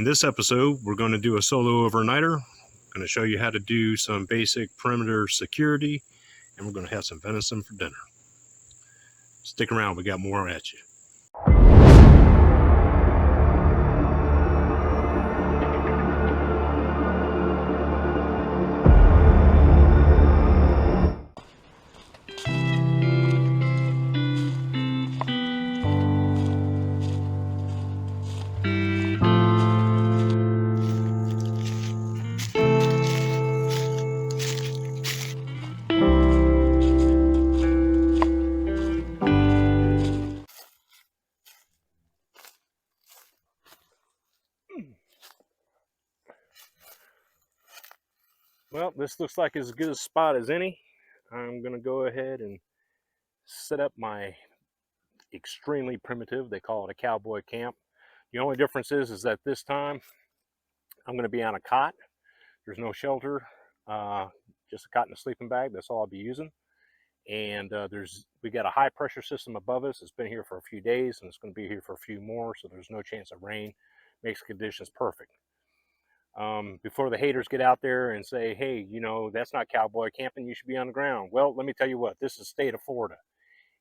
In this episode, we're going to do a solo overnighter. I'm going to show you how to do some basic perimeter security, and we're going to have some venison for dinner. Stick around, we got more at you. Well, this looks like as good a spot as any. I'm going to go ahead and set up my extremely primitive, they call it a cowboy camp. The only difference is that this time I'm going to be on a cot. There's no shelter, just a cot and a sleeping bag. That's all I'll be using. And we got a high pressure system above us. It's been here for a few days and it's going to be here for a few more, so there's no chance of rain. Makes conditions perfect. Before the haters get out there and say, hey, you know, that's not cowboy camping, you should be on the ground. Well, let me tell you what, this is the state of Florida.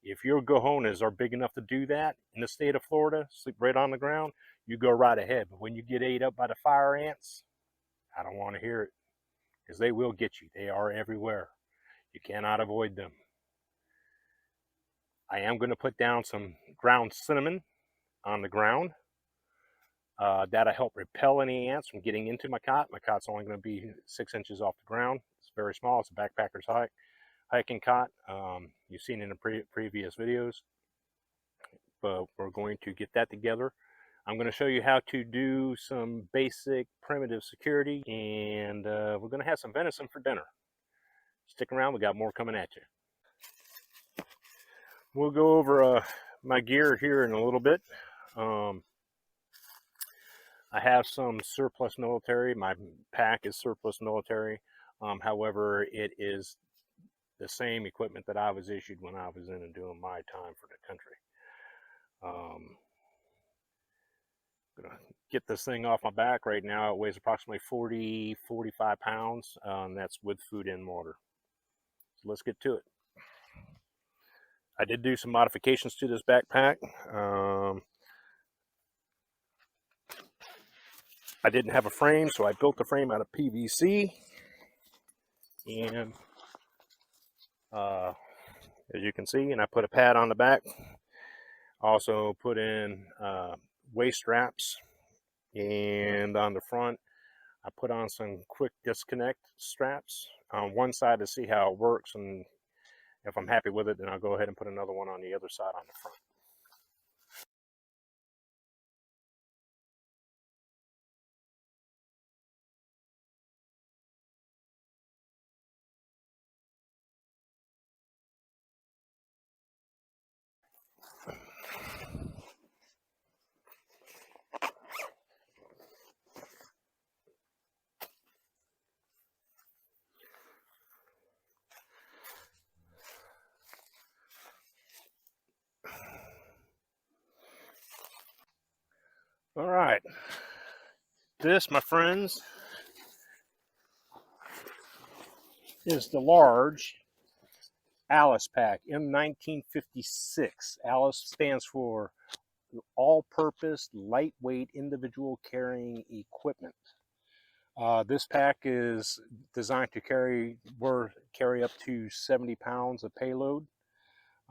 If your cojones are big enough to do that in the state of Florida, sleep right on the ground, you go right ahead. But when you get ate up by the fire ants, I don't want to hear it, because they will get you. They are everywhere. You cannot avoid them. I am going to put down some ground cinnamon on the ground. That'll help repel any ants from getting into my cot. My cot's only going to be 6 inches off the ground. It's very small. It's a backpacker's hiking cot. You've seen in the previous videos. But we're going to get that together. I'm going to show you how to do some basic primitive security, and we're going to have some venison for dinner. Stick around. We got more coming at you. We'll go over my gear here in a little bit. I have some surplus military. My pack is surplus military. However, it is the same equipment that I was issued when I was in and doing my time for the country. I'm gonna get this thing off my back right now. It weighs approximately 45 pounds, and that's with food and water. So let's get to it. I did do some modifications to this backpack. I didn't have a frame, so I built the frame out of PVC. And as you can see, and I put a pad on the back. Also put in waist straps. And on the front, I put on some quick disconnect straps on one side to see how it works. And if I'm happy with it, then I'll go ahead and put another one on the other side on the front. All right, this, my friends, is the large Alice pack, M1956. Alice stands for All-Purpose Lightweight Individual Carrying Equipment. This pack is designed to carry up to 70 pounds of payload.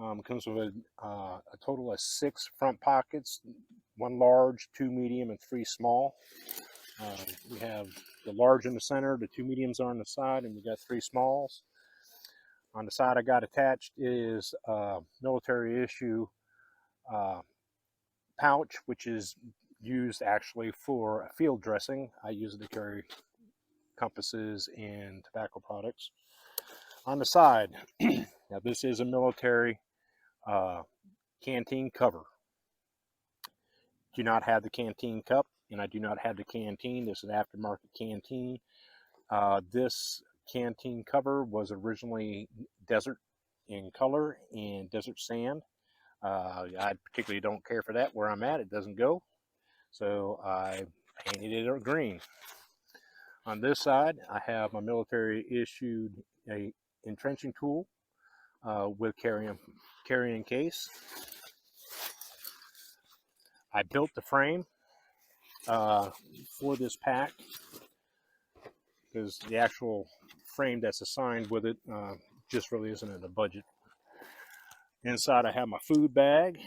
It comes with a total of 6 front pockets, 1 large, 2 medium, and 3 small. We have the large in the center, the 2 mediums are on the side, and we got 3 smalls. On the side I got attached is a military issue pouch, which is used actually for field dressing. I use it to carry compasses and tobacco products. On the side, now this is a military canteen cover. Do not have the canteen cup, and I do not have the canteen. This is an aftermarket canteen. This canteen cover was originally desert in color and desert sand. I particularly don't care for that. Where I'm at, it doesn't go. So I painted it green. On this side, I have my military issued a entrenching tool with carrying case. I built the frame for this pack because the actual frame that's assigned with it just really isn't in the budget. Inside I have my food bag,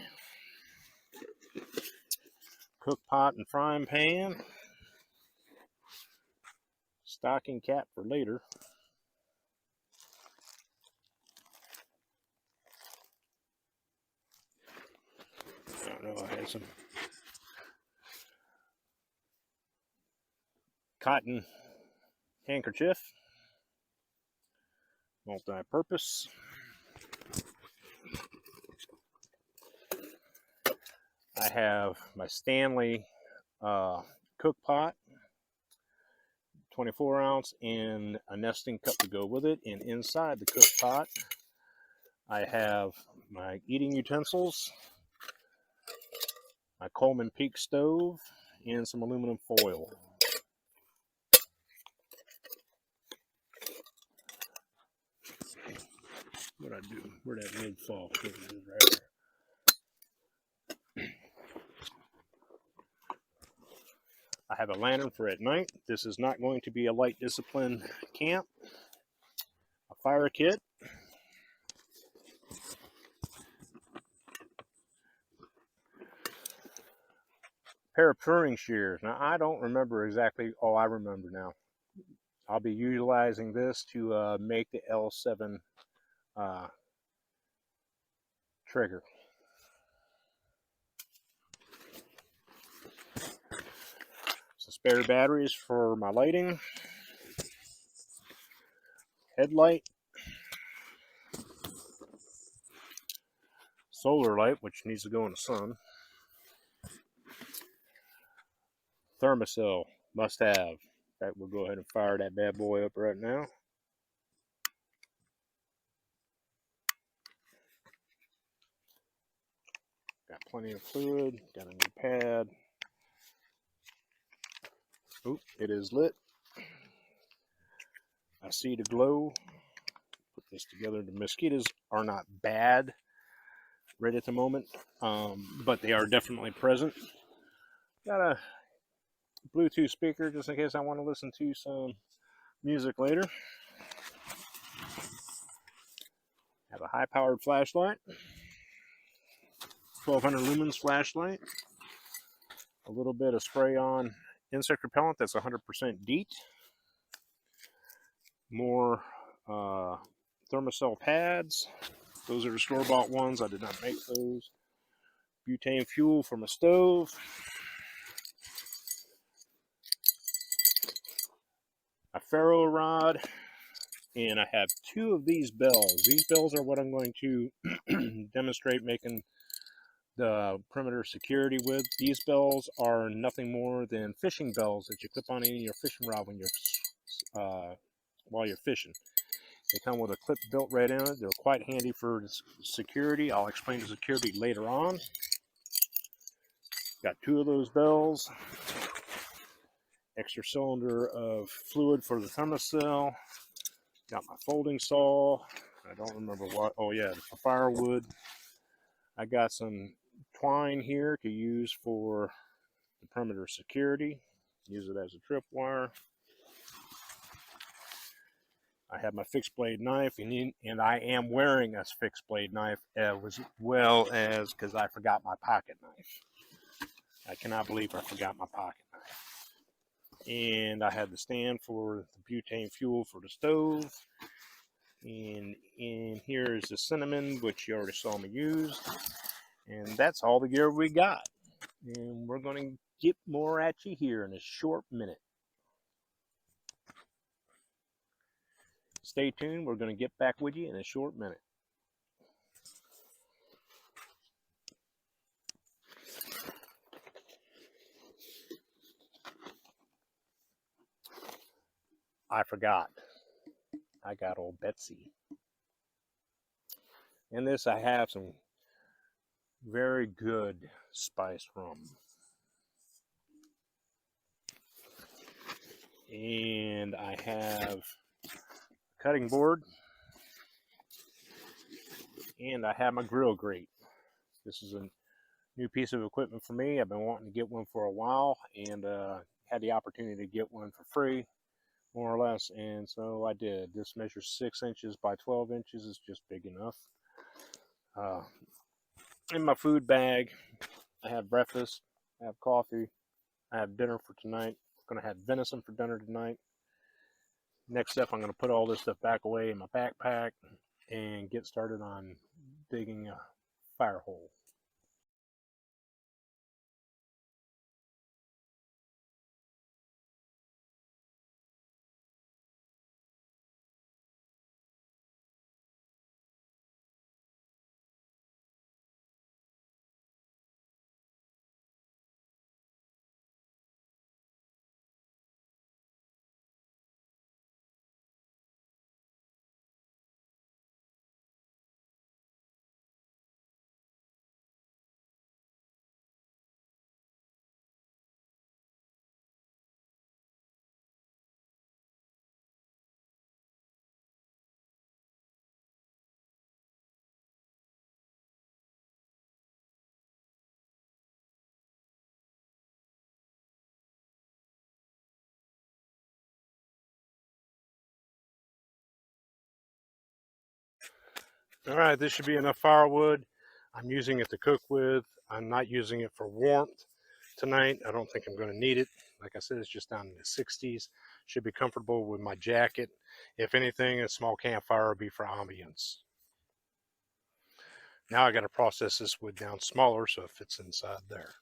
cook pot and frying pan, stocking cap for later. I don't know, I had some cotton handkerchief, multi-purpose. I have my Stanley cook pot, 24 ounce, and a nesting cup to go with it. And inside the cook pot, I have my eating utensils, my Coleman Peak stove, and some aluminum foil. What'd I do? Where'd that lid fall? Right there. I have a lantern for at night. This is not going to be a light discipline camp. A fire kit. Pair of pruning shears. Now, I don't remember exactly. Oh, I remember now. I'll be utilizing this to make the L7 trigger. Some spare batteries for my lighting. Headlight. Solar light, which needs to go in the sun. Thermocell, must have. In fact, we'll go ahead and fire that bad boy up right now. Got plenty of fluid, got a new pad. Oop, it is lit. I see the glow. Put this together. The mosquitoes are not bad right at the moment, but they are definitely present. Got a Bluetooth speaker just in case I want to listen to some music later. Have a high-powered flashlight, 1200 lumens flashlight, a little bit of spray-on insect repellent that's 100% DEET, more Thermocell pads. Those are the store-bought ones. I did not make those. Butane fuel for my stove. A ferro rod. And I have two of these bells. These bells are what I'm going to demonstrate making the perimeter security with. These bells are nothing more than fishing bells that you clip on in your fishing rod when you're while you're fishing. They come with a clip built right in it. They're quite handy for security. I'll explain the security later on. Got two of those bells. Extra cylinder of fluid for the Thermocell. Got my folding saw. I don't remember what. Oh yeah, the firewood. I got some twine here to use for the perimeter security. Use it as a tripwire. I have my fixed blade knife, and I am wearing a fixed blade knife as well as because I forgot my pocket knife. I cannot believe I forgot my pocket knife. And I had the stand for the butane fuel for the stove. And in here is the cinnamon, which you already saw me use. And that's all the gear we got. And we're going to get more at you here in a short minute. Stay tuned. We're going to get back with you in a short minute. I forgot. I got old Betsy. In this, I have some very good spiced rum. And I have a cutting board, and I have my grill grate. This is a new piece of equipment for me. I've been wanting to get one for a while, and had the opportunity to get one for free, more or less, and so I did. This measures 6 inches by 12 inches. It's just big enough. In my food bag, I have breakfast, I have coffee, I have dinner for tonight. I'm going to have venison for dinner tonight. Next step, I'm going to put all this stuff back away in my backpack and get started on digging a fire hole. All right, this should be enough firewood. I'm using it to cook with. I'm not using it for warmth tonight. I don't think I'm going to need it. Like I said, it's just down in the 60s. Should be comfortable with my jacket. If anything, a small campfire would be for ambience. Now I got to process this wood down smaller so it fits inside there.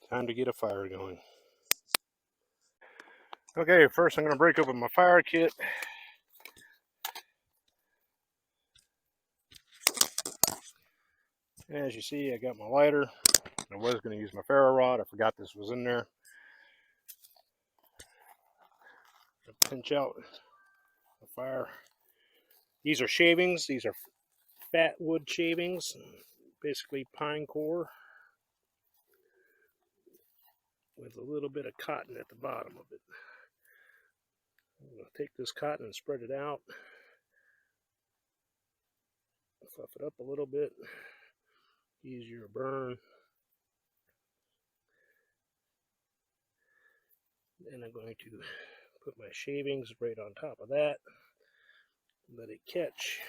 Time to get a fire going. Okay, first I'm going to break open my fire kit. As you see, I got my lighter. I was going to use my ferro rod. I forgot this was in there. Pinch out the fire. These are shavings. These are fat wood shavings, basically pine core with a little bit of cotton at the bottom of it. I'm going to take this cotton and spread it out. Fluff it up a little bit. Easier to burn. Then I'm going to put my shavings right on top of that. Let it catch.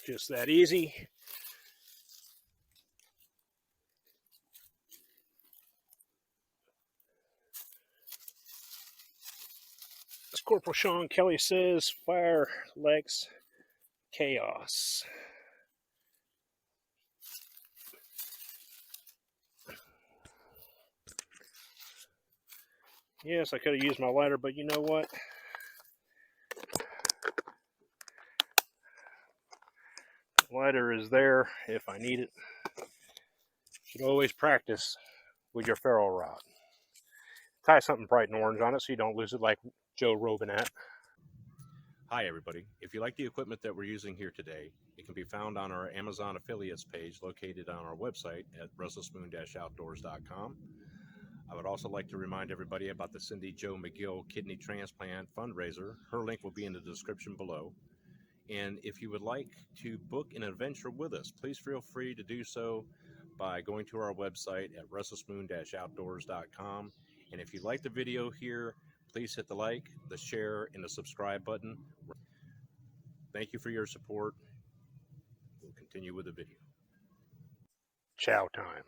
Just that easy. As Corporal Sean Kelly says, fire likes chaos. Yes, I could have used my lighter, but you know what? Lighter is there if I need it. You should always practice with your ferro rod. Tie something bright and orange on it so you don't lose it like Joe Robinette. Hi, everybody. If you like the equipment that we're using here today, it can be found on our Amazon affiliates page located on our website at restlessmoon-outdoors.com. I would also like to remind everybody about the Cindy Jo McGill Kidney Transplant fundraiser. Her link will be in the description below. And if you would like to book an adventure with us, please feel free to do so by going to our website at restlessmoon-outdoors.com. And if you like the video here, please hit the like, the share, and the subscribe button. Thank you for your support. We'll continue. continue with the video. Chow time.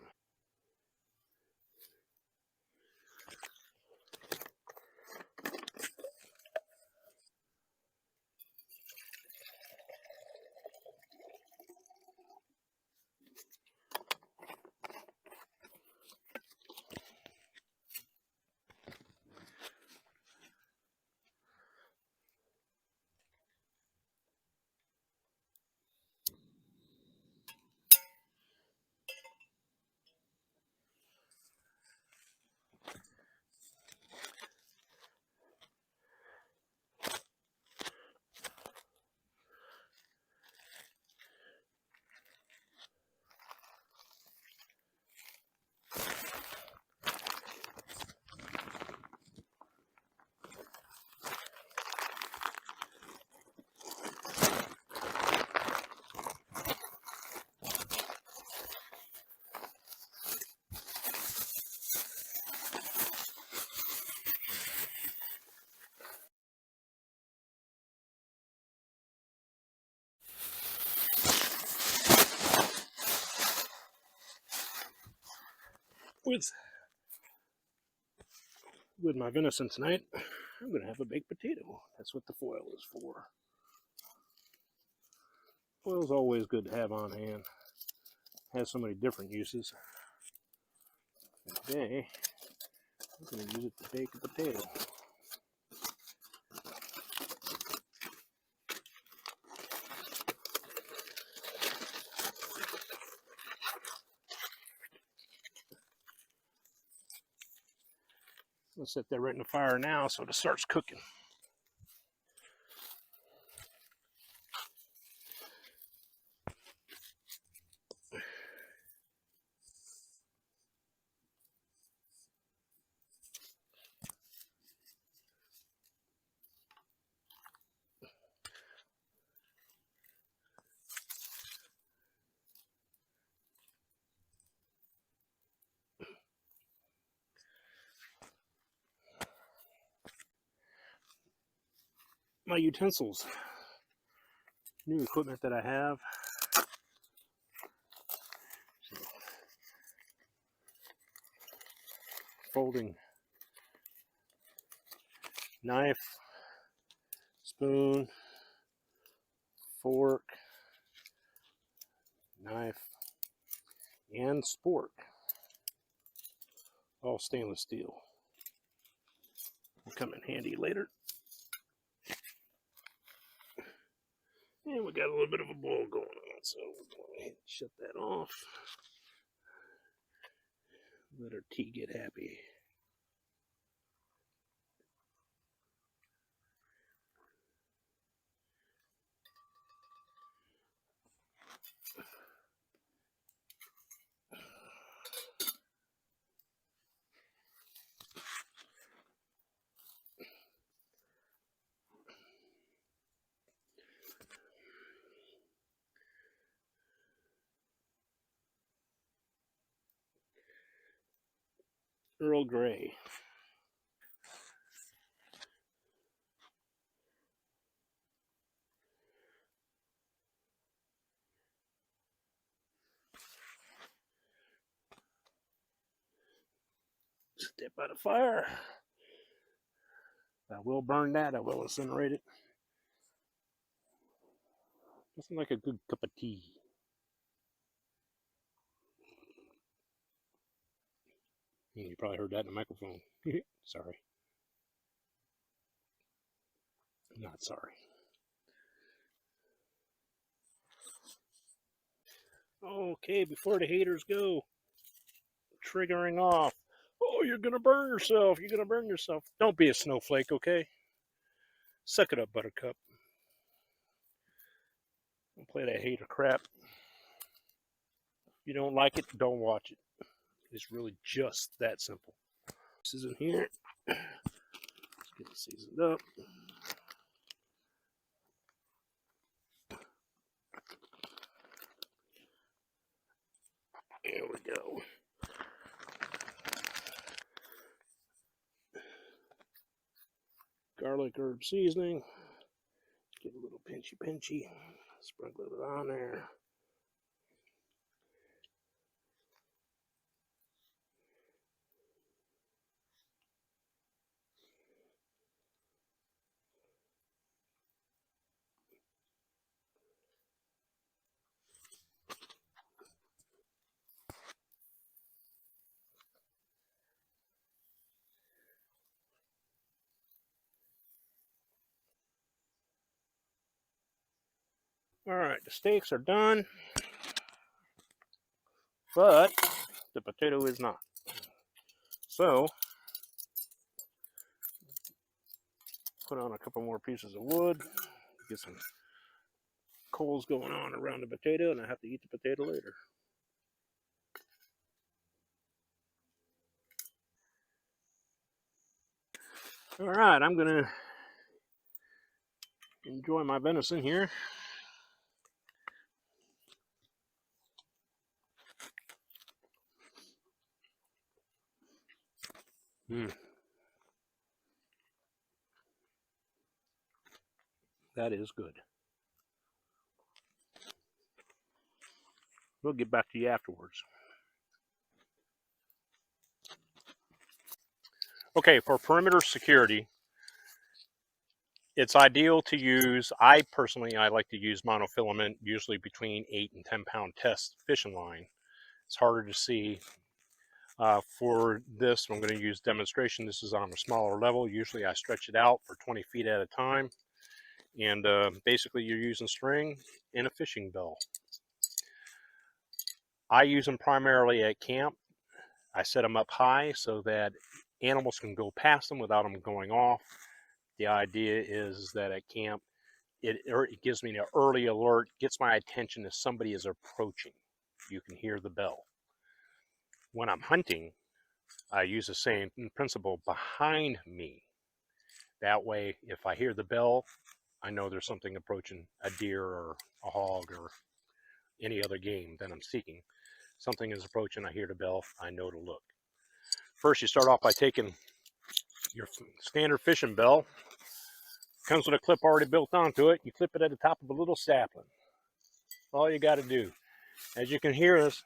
With my venison tonight, I'm going to have a baked potato. That's what the foil is for. Foil's always good to have on hand. Has so many different uses. And today, I'm going to use it to bake a potato. I'll set that right in the fire now so it starts cooking. My utensils, new equipment that I have. Folding knife, spoon, fork, knife, and spork. All stainless steel. Will come in handy later. And we got a little bit of a boil going on, so we're going to shut that off. Let our tea get happy. Earl Grey. Step by the fire. I will burn that. I will incinerate it. Nothing like a good cup of tea. You probably heard that in the microphone. Sorry. Not sorry. Okay, before the haters go, triggering off. Oh, you're going to burn yourself. You're going to burn yourself. Don't be a snowflake, okay? Suck it up, buttercup. Don't play that hater crap. If you don't like it, don't watch it. It's really just that simple. This is in here. Let's get it seasoned up. There we go. Garlic herb seasoning. Get a little pinchy. Sprinkle it on there. All right, the steaks are done, but the potato is not. So, put on a couple more pieces of wood, get some coals going on around the potato, and I have to eat the potato later. All right, I'm gonna enjoy my venison here. That is good. We'll get back to you afterwards. Okay, for perimeter security, it's ideal to use, I like to use monofilament, usually between 8 and 10 pound test fishing line. It's harder to see. For this, I'm going to use demonstration. This is on a smaller level. Usually I stretch it out for 20 feet at a time. And basically you're using string and a fishing bell. I use them primarily at camp. I set them up high so that animals can go past them without them going off. The idea is that at camp, it gives me an early alert, gets my attention if somebody is approaching. You can hear the bell. When I'm hunting, I use the same principle behind me. That way, if I hear the bell, I know there's something approaching, a deer or a hog or any other game that I'm seeking. Something is approaching, I hear the bell, I know to look. First, you start off by taking your standard fishing bell. Comes with a clip already built onto it. You clip it at the top of a little sapling. All you got to do, as you can hear us,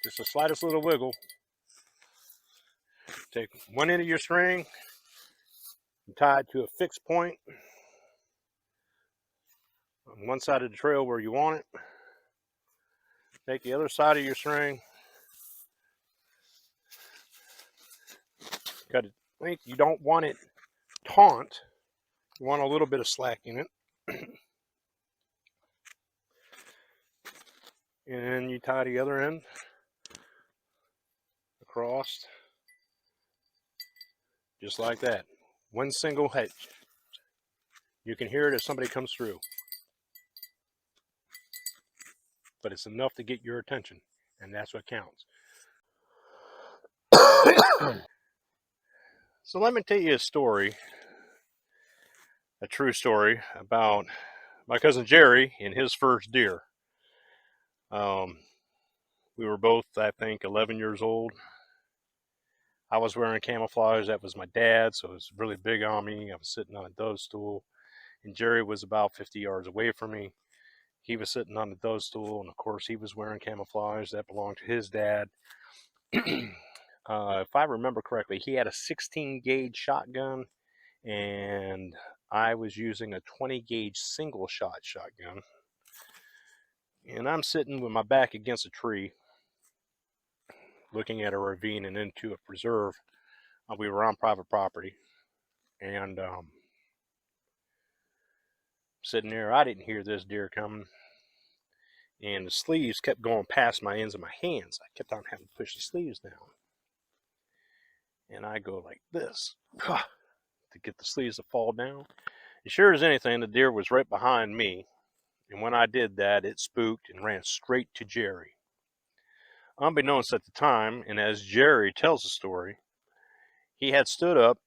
just the slightest little wiggle. Take one end of your string and tie it to a fixed point on one side of the trail where you want it. Take the other side of your string, cut it length. You don't want it taut. You want a little bit of slack in it. And you tie the other end across, just like that. One single hitch. You can hear it if somebody comes through. But it's enough to get your attention, and that's what counts. So let me tell you a story, a true story about my cousin Jerry and his first deer. We were both, I think, 11 years old. I was wearing camouflage. That was my dad, so it was really big on me. I was sitting on a dove stool, and Jerry was about 50 yards away from me. He was sitting on the dove stool, and of course, he was wearing camouflage that belonged to his dad. If I remember correctly, he had a 16 gauge shotgun, and I was using a 20 gauge single shot shotgun. And I'm sitting with my back against a tree, looking at a ravine and into a preserve. We were on private property, and sitting there, I didn't hear this deer coming, and the sleeves kept going past my ends of my hands. I kept on having to push the sleeves down, and I go like this to get the sleeves to fall down. As sure as anything, the deer was right behind me, and when I did that, it spooked and ran straight to Jerry. Unbeknownst at the time, and as Jerry tells the story, he had stood up,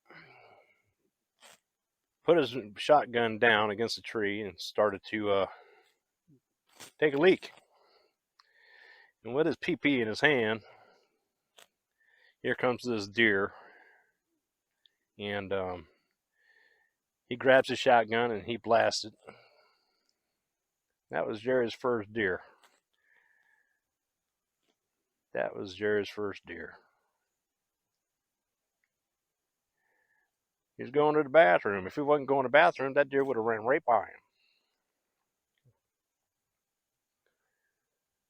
put his shotgun down against the tree, and started to take a leak. And with his PP in his hand, here comes this deer, and he grabs his shotgun and he blasts it. That was Jerry's first deer. That was Jerry's first deer. He was going to the bathroom. If he wasn't going to the bathroom, that deer would have ran right by him.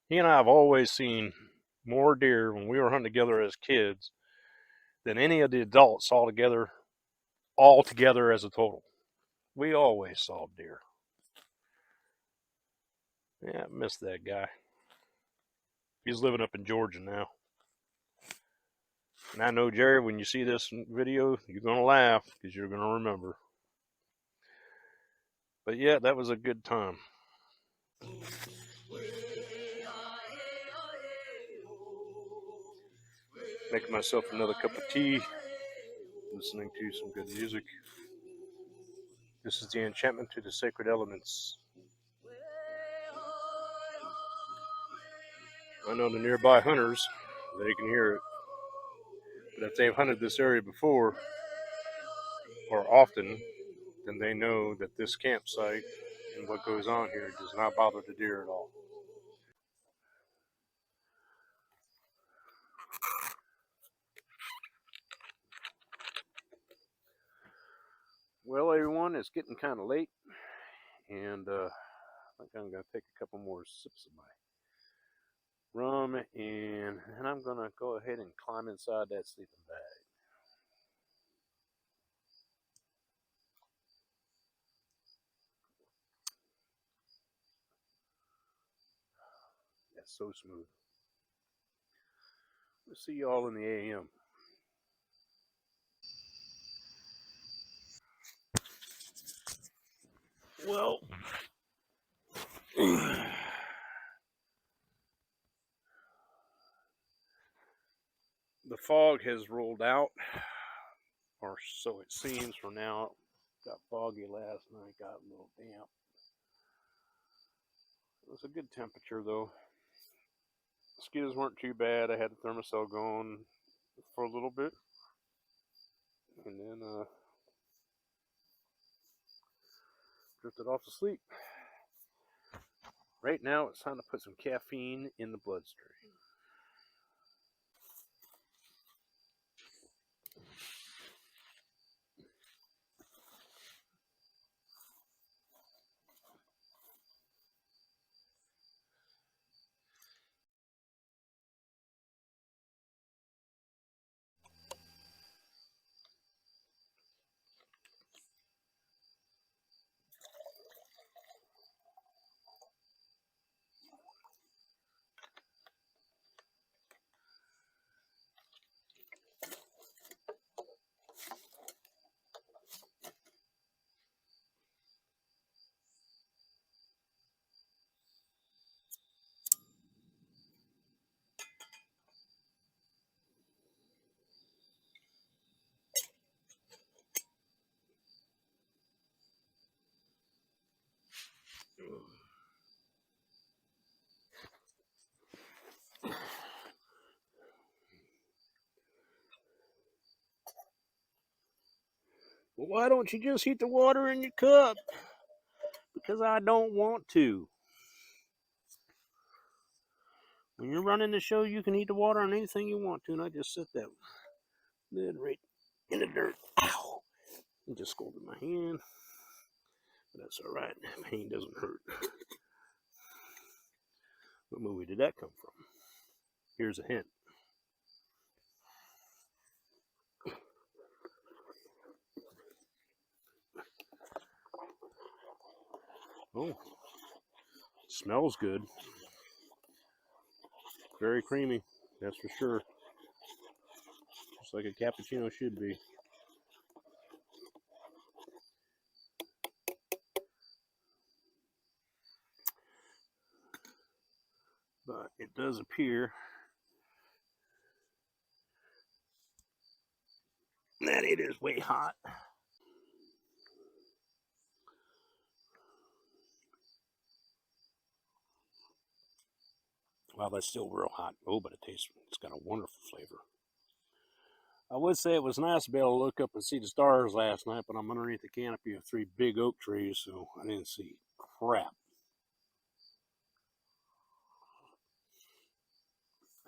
He and I have always seen more deer when we were hunting together as kids than any of the adults all together as a total. We always saw deer. Yeah, I miss that guy. He's living up in Georgia now. And I know, Jerry, when you see this video, you're going to laugh because you're going to remember. But yeah, that was a good time. Making myself another cup of tea, listening to some good music. This is the enchantment to the sacred elements. I know the nearby hunters, they can hear it. But if they've hunted this area before, or often, then they know that this campsite and what goes on here does not bother the deer at all. Well, everyone, it's getting kind of late, and I think I'm going to take a couple more sips of my rum, and I'm going to go ahead and climb inside that sleeping bag. That's so smooth. We'll see you all in the AM. Well, the fog has rolled out, or so it seems for now. Got foggy last night, got a little damp. It was a good temperature though. Mosquitoes weren't too bad. I had the thermostat going for a little bit, and then drifted off to sleep. Right now, it's time to put some caffeine in the bloodstream. Well, why don't you just heat the water in your cup? Because I don't want to. When you're running the show, you can heat the water on anything you want to, and I just set that lid right in the dirt. Ow! And just scolded my hand. But that's all right. Pain doesn't hurt. What movie did that come from? Here's a hint. Oh, smells good. Very creamy, that's for sure. Just like a cappuccino should be. But it does appear that it is way hot. Wow, that's still real hot. Oh, but it's got a wonderful flavor. I would say it was nice to be able to look up and see the stars last night, but I'm underneath the canopy of 3 big oak trees, so I didn't see crap.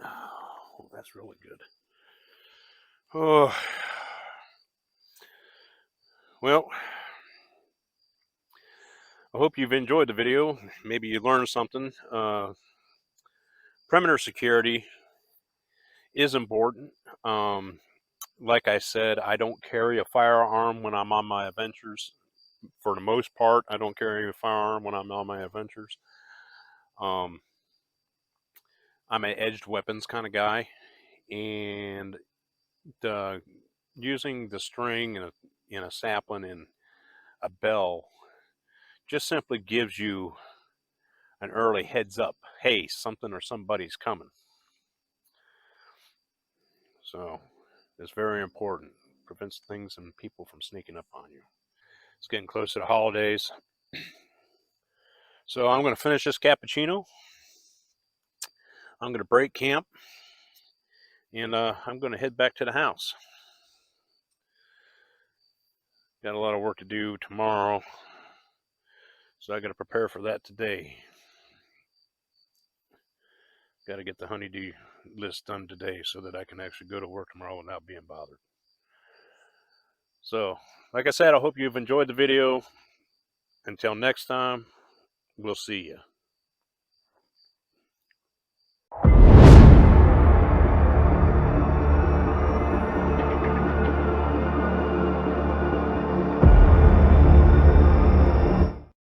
Oh, that's really good. Oh, well, I hope you've enjoyed the video. Maybe you learned something. Perimeter security is important. Like I said, I don't carry a firearm when I'm on my adventures. for the most part. I don't carry a firearm when I'm on my adventures. I'm an edged weapons kind of guy, and using the string in a sapling and a bell just simply gives you an early heads up. Hey, something or somebody's coming. So it's very important. Prevents things and people from sneaking up on you. It's getting close to the holidays. So I'm going to finish this cappuccino. I'm going to break camp, and I'm going to head back to the house. Got a lot of work to do tomorrow, so I got to prepare for that today. Got to get the honeydew list done today so that I can actually go to work tomorrow without being bothered. So, like I said, I hope you've enjoyed the video. Until next time, we'll see you.